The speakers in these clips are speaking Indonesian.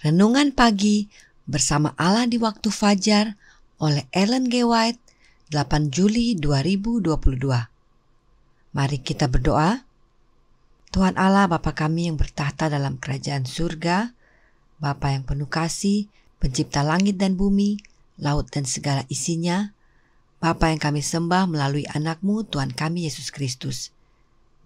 Renungan Pagi Bersama Allah di Waktu Fajar oleh Ellen G. White, 8 Juli 2022. Mari kita berdoa. Tuhan Allah, Bapa kami yang bertahta dalam kerajaan surga, Bapa yang penuh kasih, pencipta langit dan bumi, laut dan segala isinya, Bapa yang kami sembah melalui anak-Mu, Tuhan kami Yesus Kristus.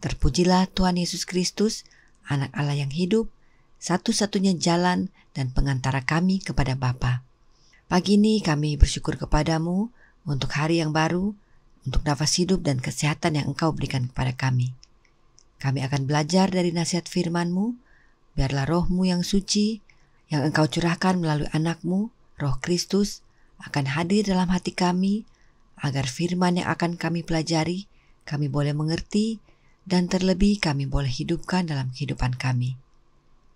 Terpujilah Tuhan Yesus Kristus, anak Allah yang hidup, satu-satunya jalan dan pengantara kami kepada Bapa. Pagi ini kami bersyukur kepadamu untuk hari yang baru, untuk nafas hidup dan kesehatan yang Engkau berikan kepada kami. Kami akan belajar dari nasihat firman-Mu, biarlah roh-Mu yang suci, yang Engkau curahkan melalui anak-Mu, Roh Kristus, akan hadir dalam hati kami, agar firman yang akan kami pelajari, kami boleh mengerti, dan terlebih kami boleh hidupkan dalam kehidupan kami.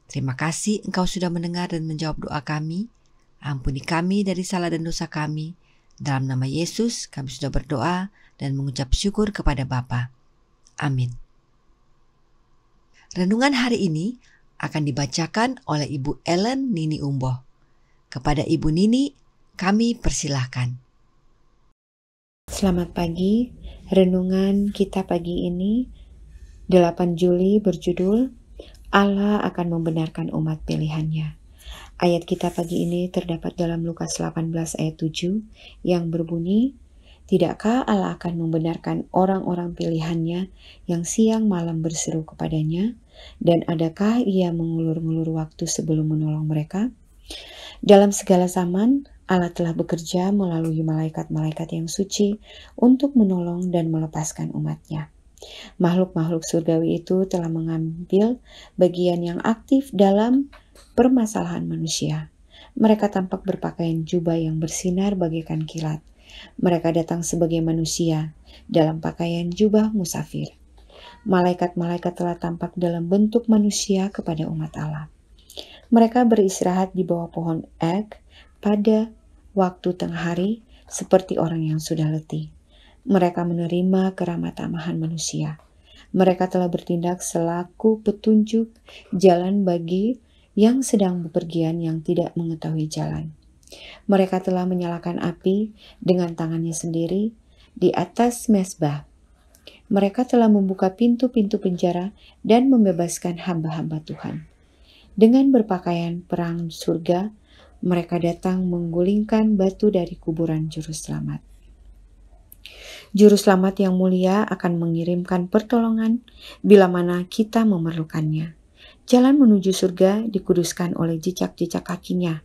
Terima kasih Engkau sudah mendengar dan menjawab doa kami. Ampuni kami dari salah dan dosa kami. Dalam nama Yesus kami sudah berdoa dan mengucap syukur kepada Bapa. Amin. Renungan hari ini akan dibacakan oleh Ibu Ellen Nini Umboh. Kepada Ibu Nini, kami persilahkan. Selamat pagi. Renungan kita pagi ini 8 Juli berjudul Allah akan membenarkan umat pilihannya. Ayat kita pagi ini terdapat dalam Lukas 18 ayat 7 yang berbunyi, "Tidakkah Allah akan membenarkan orang-orang pilihannya yang siang malam berseru kepadanya? Dan adakah ia mengulur-ngulur waktu sebelum menolong mereka?" Dalam segala zaman, Allah telah bekerja melalui malaikat-malaikat yang suci untuk menolong dan melepaskan umatnya. Makhluk-makhluk surgawi itu telah mengambil bagian yang aktif dalam permasalahan manusia. Mereka tampak berpakaian jubah yang bersinar bagaikan kilat. Mereka datang sebagai manusia dalam pakaian jubah musafir. Malaikat-malaikat telah tampak dalam bentuk manusia kepada umat Allah. Mereka beristirahat di bawah pohon ek pada waktu tengah hari seperti orang yang sudah letih. Mereka menerima keramah tamahan manusia. Mereka telah bertindak selaku petunjuk jalan bagi yang sedang bepergian yang tidak mengetahui jalan. Mereka telah menyalakan api dengan tangannya sendiri di atas mezbah. Mereka telah membuka pintu-pintu penjara dan membebaskan hamba-hamba Tuhan. Dengan berpakaian perang surga, mereka datang menggulingkan batu dari kuburan juru selamat. Juru selamat yang mulia akan mengirimkan pertolongan bila mana kita memerlukannya. Jalan menuju surga dikuduskan oleh jejak-jejak kakinya.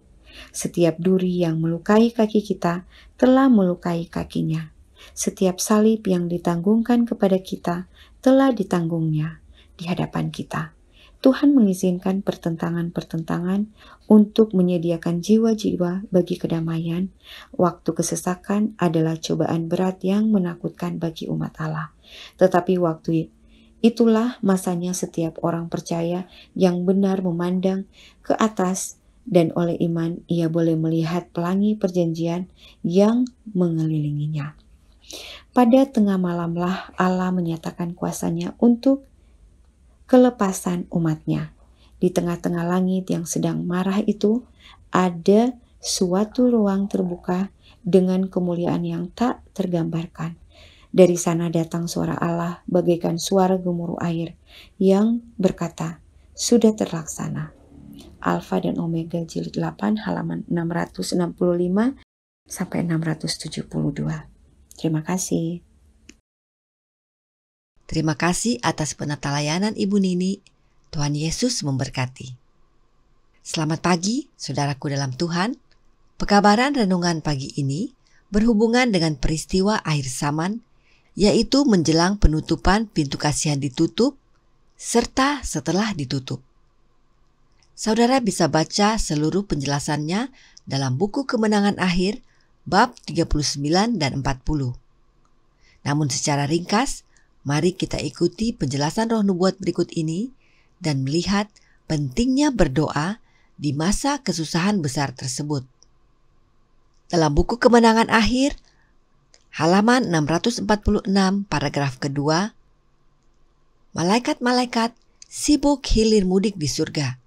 Setiap duri yang melukai kaki kita telah melukai kakinya. Setiap salib yang ditanggungkan kepada kita telah ditanggungnya di hadapan kita. Tuhan mengizinkan pertentangan-pertentangan untuk menyediakan jiwa-jiwa bagi kedamaian. Waktu kesesakan adalah cobaan berat yang menakutkan bagi umat Allah. Tetapi waktu itulah masanya setiap orang percaya yang benar memandang ke atas dan oleh iman ia boleh melihat pelangi perjanjian yang mengelilinginya. Pada tengah malamlah Allah menyatakan kuasanya untuk kelepasan umatnya. Di tengah-tengah langit yang sedang marah itu, ada suatu ruang terbuka dengan kemuliaan yang tak tergambarkan. Dari sana datang suara Allah bagaikan suara gemuruh air yang berkata, "Sudah terlaksana." Alfa dan Omega jilid 8 halaman 665 sampai 672. Terima kasih. Terima kasih atas penata layanan Ibu Nini. Tuhan Yesus memberkati. Selamat pagi, saudaraku dalam Tuhan. Pekabaran renungan pagi ini berhubungan dengan peristiwa akhir zaman, yaitu menjelang penutupan pintu kasihan ditutup, serta setelah ditutup. Saudara bisa baca seluruh penjelasannya dalam buku Kemenangan Akhir, bab 39 dan 40. Namun secara ringkas, mari kita ikuti penjelasan roh nubuat berikut ini dan melihat pentingnya berdoa di masa kesusahan besar tersebut. Dalam buku Kemenangan Akhir, halaman 646 paragraf kedua, malaikat-malaikat sibuk hilir mudik di surga.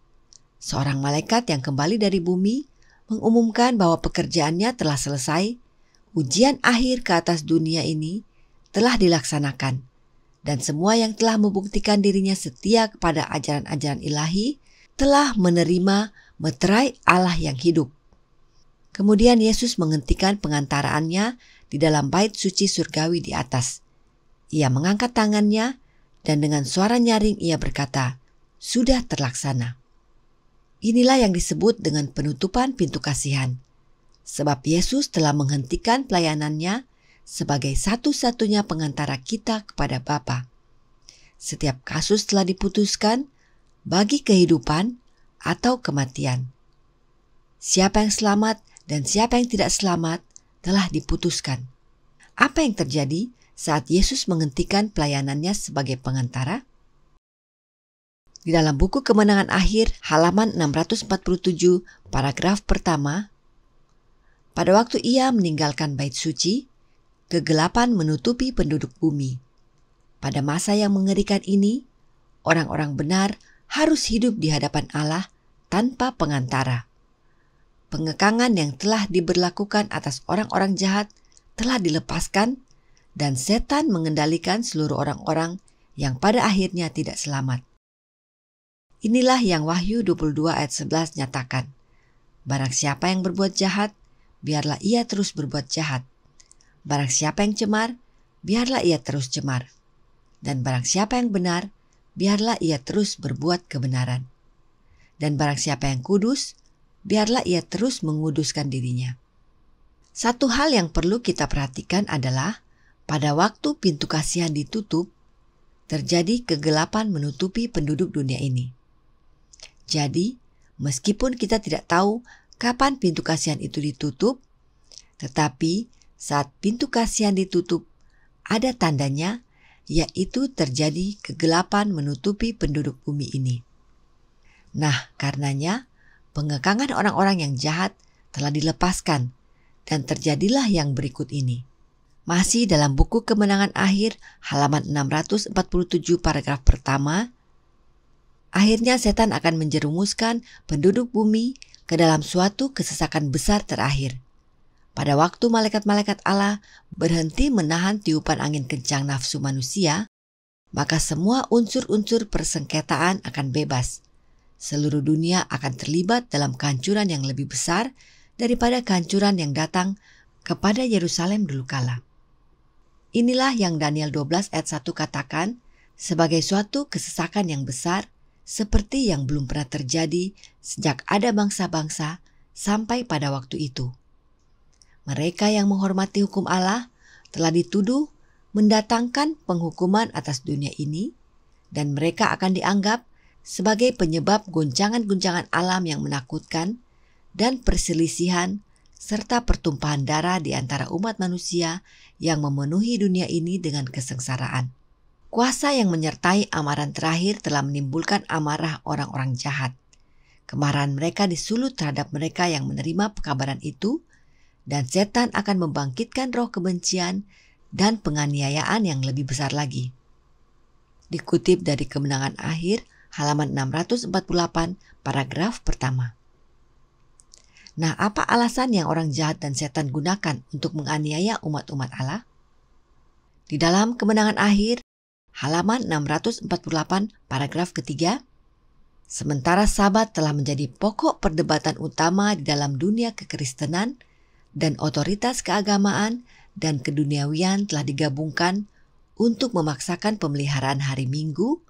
seorang malaikat yang kembali dari bumi mengumumkan bahwa pekerjaannya telah selesai. Ujian akhir ke atas dunia ini telah dilaksanakan, dan semua yang telah membuktikan dirinya setia kepada ajaran-ajaran ilahi telah menerima meterai Allah yang hidup. Kemudian Yesus menghentikan pengantaraannya di dalam bait suci surgawi di atas. Ia mengangkat tangannya dan dengan suara nyaring ia berkata, "Sudah terlaksana." Inilah yang disebut dengan penutupan pintu kasihan. Sebab Yesus telah menghentikan pelayanannya sebagai satu-satunya pengantara kita kepada Bapa. Setiap kasus telah diputuskan bagi kehidupan atau kematian. Siapa yang selamat dan siapa yang tidak selamat telah diputuskan. Apa yang terjadi saat Yesus menghentikan pelayanannya sebagai pengantara? Di dalam buku Kemenangan Akhir halaman 647 paragraf pertama, pada waktu ia meninggalkan bait suci, kegelapan menutupi penduduk bumi. Pada masa yang mengerikan ini, orang-orang benar harus hidup di hadapan Allah tanpa pengantara. Pengekangan yang telah diberlakukan atas orang-orang jahat telah dilepaskan dan setan mengendalikan seluruh orang-orang yang pada akhirnya tidak selamat. Inilah yang Wahyu 22 ayat 11 nyatakan. Barang siapa yang berbuat jahat, biarlah ia terus berbuat jahat. Barang siapa yang cemar, biarlah ia terus cemar. Dan barang siapa yang benar, biarlah ia terus berbuat kebenaran. Dan barang siapa yang kudus, biarlah ia terus menguduskan dirinya. Satu hal yang perlu kita perhatikan adalah pada waktu pintu kasihan ditutup, terjadi kegelapan menutupi penduduk dunia ini. Jadi, meskipun kita tidak tahu kapan pintu kasihan itu ditutup, tetapi saat pintu kasihan ditutup, ada tandanya, yaitu terjadi kegelapan menutupi penduduk bumi ini. Nah, karenanya, pengekangan orang-orang yang jahat telah dilepaskan, dan terjadilah yang berikut ini. Masih dalam buku Kemenangan Akhir, halaman 647 paragraf pertama, akhirnya setan akan menjerumuskan penduduk bumi ke dalam suatu kesesakan besar terakhir. Pada waktu malaikat-malaikat Allah berhenti menahan tiupan angin kencang nafsu manusia, maka semua unsur-unsur persengketaan akan bebas. Seluruh dunia akan terlibat dalam kehancuran yang lebih besar daripada kehancuran yang datang kepada Yerusalem dulu kala. Inilah yang Daniel 12 ayat 1 katakan sebagai suatu kesesakan yang besar seperti yang belum pernah terjadi sejak ada bangsa-bangsa sampai pada waktu itu. Mereka yang menghormati hukum Allah telah dituduh mendatangkan penghukuman atas dunia ini, dan mereka akan dianggap sebagai penyebab goncangan-goncangan alam yang menakutkan dan perselisihan serta pertumpahan darah di antara umat manusia yang memenuhi dunia ini dengan kesengsaraan. Kuasa yang menyertai amaran terakhir telah menimbulkan amarah orang-orang jahat. Kemarahan mereka disulut terhadap mereka yang menerima pekabaran itu, dan setan akan membangkitkan roh kebencian dan penganiayaan yang lebih besar lagi. Dikutip dari Kemenangan Akhir, halaman 648, paragraf pertama. Nah, apa alasan yang orang jahat dan setan gunakan untuk menganiaya umat-umat Allah? Di dalam Kemenangan Akhir, halaman 648, paragraf ketiga, sementara Sabat telah menjadi pokok perdebatan utama di dalam dunia kekristenan, dan otoritas keagamaan dan keduniawian telah digabungkan untuk memaksakan pemeliharaan hari Minggu,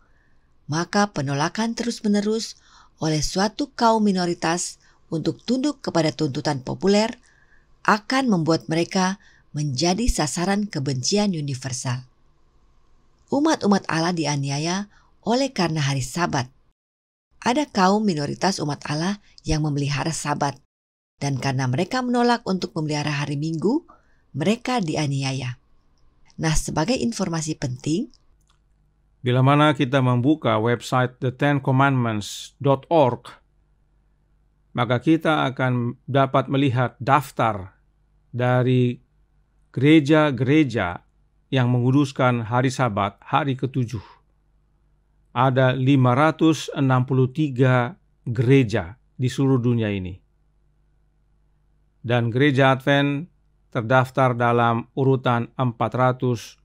maka penolakan terus-menerus oleh suatu kaum minoritas untuk tunduk kepada tuntutan populer akan membuat mereka menjadi sasaran kebencian universal. Umat-umat Allah dianiaya oleh karena hari Sabat. Ada kaum minoritas umat Allah yang memelihara Sabat, dan karena mereka menolak untuk memelihara hari Minggu, mereka dianiaya. Nah, sebagai informasi penting, bila mana kita membuka website the10commandments.org, maka kita akan dapat melihat daftar dari gereja-gereja yang menguduskan hari Sabat, hari ke-7. Ada 563 gereja di seluruh dunia ini. Dan gereja Advent terdaftar dalam urutan 426.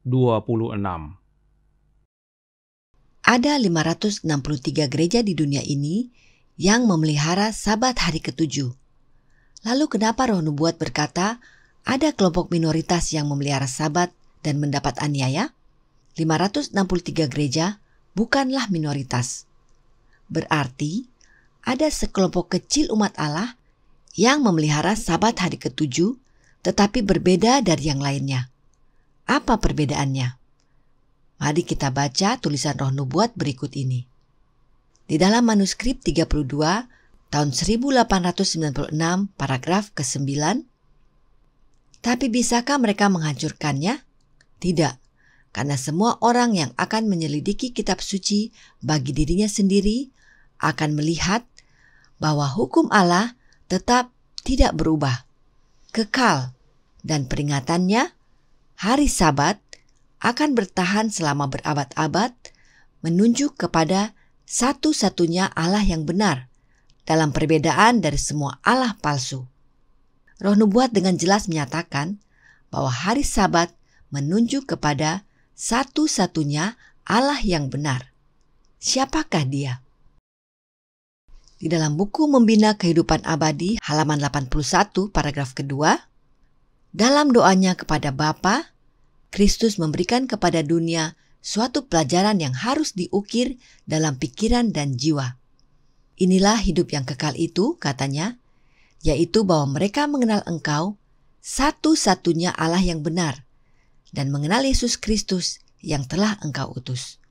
Ada 563 gereja di dunia ini yang memelihara Sabat hari ke-7. Lalu kenapa Roh Nubuat berkata ada kelompok minoritas yang memelihara Sabat dan mendapat aniaya? 563 gereja bukanlah minoritas. Berarti ada sekelompok kecil umat Allah yang memelihara Sabat hari ke-7 tetapi berbeda dari yang lainnya. Apa perbedaannya? Mari kita baca tulisan Roh Nubuat berikut ini. Di dalam manuskrip 32 tahun 1896 paragraf ke-9, tapi bisakah mereka menghancurkannya? Tidak, karena semua orang yang akan menyelidiki kitab suci bagi dirinya sendiri akan melihat bahwa hukum Allah tetap tidak berubah, kekal, dan peringatannya, hari Sabat, akan bertahan selama berabad-abad, menunjuk kepada satu-satunya Allah yang benar dalam perbedaan dari semua Allah palsu. Roh Nubuat dengan jelas menyatakan bahwa hari Sabat menunjuk kepada satu-satunya Allah yang benar. Siapakah Dia? Di dalam buku Membina Kehidupan Abadi halaman 81 paragraf kedua, dalam doanya kepada Bapa, Kristus memberikan kepada dunia suatu pelajaran yang harus diukir dalam pikiran dan jiwa. Inilah hidup yang kekal itu, katanya, yaitu bahwa mereka mengenal Engkau, satu-satunya Allah yang benar, dan mengenal Yesus Kristus yang telah Engkau utus.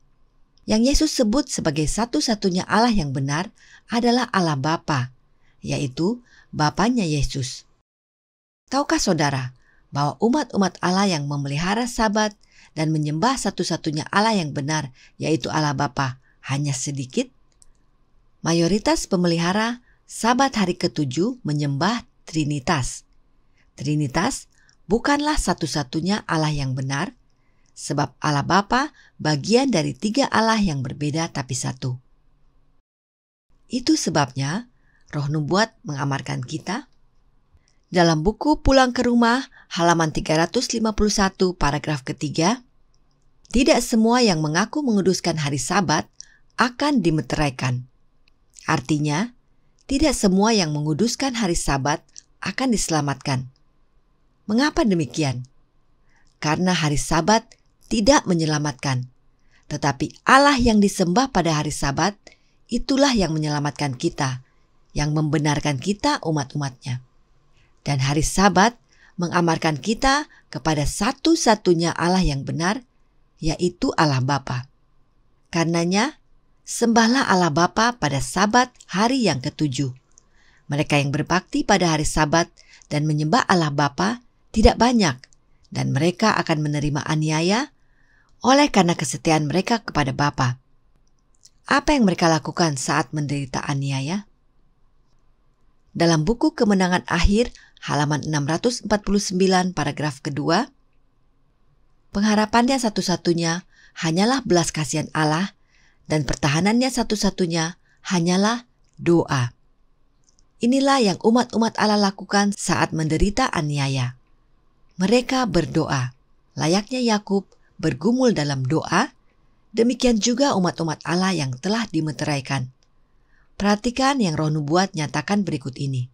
Yang Yesus sebut sebagai satu-satunya Allah yang benar adalah Allah Bapa, yaitu Bapanya Yesus. Tahukah saudara bahwa umat-umat Allah yang memelihara Sabat dan menyembah satu-satunya Allah yang benar, yaitu Allah Bapa, hanya sedikit? Mayoritas pemelihara Sabat hari ke-7 menyembah Trinitas. Trinitas bukanlah satu-satunya Allah yang benar, sebab Allah Bapa bagian dari 3 Allah yang berbeda tapi satu. Itu sebabnya Roh Nubuat mengamarkan kita dalam buku Pulang ke Rumah halaman 351 paragraf ketiga, tidak semua yang mengaku menguduskan hari Sabat akan dimeteraikan. Artinya, tidak semua yang menguduskan hari Sabat akan diselamatkan. Mengapa demikian? Karena hari Sabat tidak menyelamatkan, tetapi Allah yang disembah pada hari Sabat, itulah yang menyelamatkan kita, yang membenarkan kita umat-umatnya. Dan hari Sabat mengamarkan kita kepada satu-satunya Allah yang benar, yaitu Allah Bapa. Karenanya, sembahlah Allah Bapa pada Sabat hari yang ke-7. Mereka yang berbakti pada hari Sabat dan menyembah Allah Bapa tidak banyak, dan mereka akan menerima aniaya oleh karena kesetiaan mereka kepada Bapa. Apa yang mereka lakukan saat menderita aniaya? Dalam buku Kemenangan Akhir halaman 649 paragraf kedua, pengharapannya satu-satunya hanyalah belas kasihan Allah dan pertahanannya satu-satunya hanyalah doa. Inilah yang umat-umat Allah lakukan saat menderita aniaya. Mereka berdoa, layaknya Yakub bergumul dalam doa, demikian juga umat-umat Allah yang telah dimeteraikan. Perhatikan yang Roh Nubuat nyatakan berikut ini.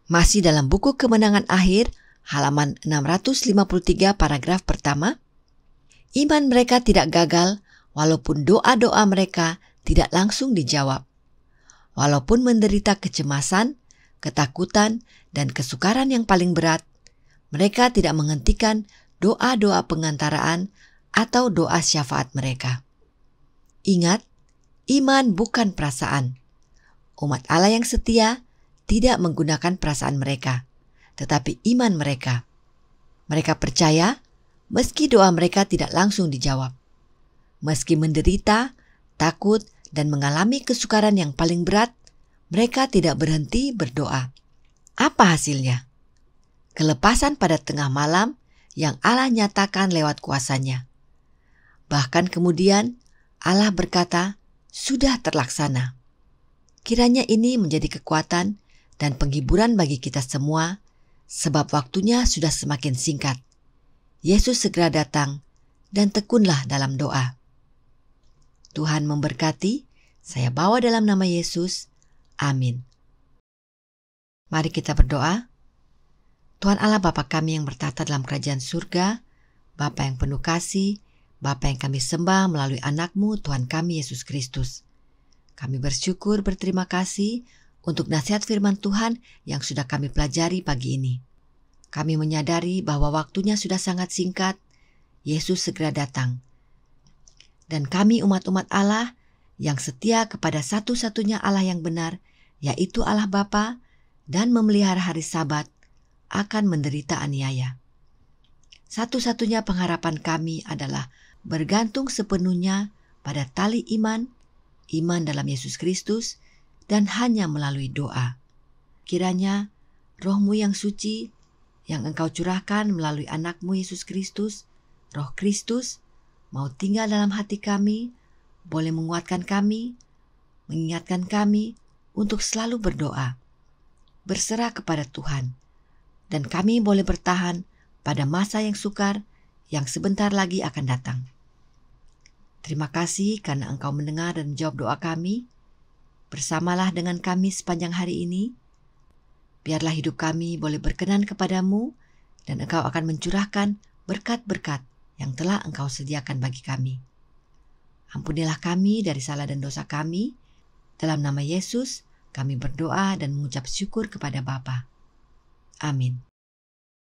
Masih dalam buku Kemenangan Akhir, halaman 653 paragraf pertama, iman mereka tidak gagal walaupun doa-doa mereka tidak langsung dijawab. Walaupun menderita kecemasan, ketakutan, dan kesukaran yang paling berat, mereka tidak menghentikan doa-doa pengantaraan atau doa syafaat mereka. Ingat, iman bukan perasaan. Umat Allah yang setia tidak menggunakan perasaan mereka, tetapi iman mereka. Mereka percaya meski doa mereka tidak langsung dijawab. Meski menderita, takut, dan mengalami kesukaran yang paling berat, mereka tidak berhenti berdoa. Apa hasilnya? Kelepasan pada tengah malam yang Allah nyatakan lewat kuasa-Nya. Bahkan kemudian Allah berkata, sudah terlaksana. Kiranya ini menjadi kekuatan dan penghiburan bagi kita semua, sebab waktunya sudah semakin singkat. Yesus segera datang, dan tekunlah dalam doa. Tuhan memberkati, saya bawa dalam nama Yesus. Amin. Mari kita berdoa. Tuhan Allah Bapa kami yang bertata dalam kerajaan surga, Bapa yang penuh kasih, Bapa yang kami sembah melalui anak-Mu Tuhan kami Yesus Kristus. Kami bersyukur berterima kasih untuk nasihat firman Tuhan yang sudah kami pelajari pagi ini. Kami menyadari bahwa waktunya sudah sangat singkat, Yesus segera datang. Dan kami umat-umat Allah yang setia kepada satu-satunya Allah yang benar, yaitu Allah Bapa, dan memelihara hari Sabat, akan menderita aniaya. Satu-satunya pengharapan kami adalah bergantung sepenuhnya pada tali iman dalam Yesus Kristus, dan hanya melalui doa. Kiranya Roh-Mu yang suci, yang Engkau curahkan melalui anak-Mu Yesus Kristus, Roh Kristus, mau tinggal dalam hati kami, boleh menguatkan kami, mengingatkan kami untuk selalu berdoa, berserah kepada Tuhan, dan kami boleh bertahan pada masa yang sukar yang sebentar lagi akan datang. Terima kasih karena Engkau mendengar dan menjawab doa kami. Bersamalah dengan kami sepanjang hari ini. Biarlah hidup kami boleh berkenan kepadamu, dan Engkau akan mencurahkan berkat-berkat yang telah Engkau sediakan bagi kami. Ampunilah kami dari salah dan dosa kami. Dalam nama Yesus, kami berdoa dan mengucap syukur kepada Bapa. Amin.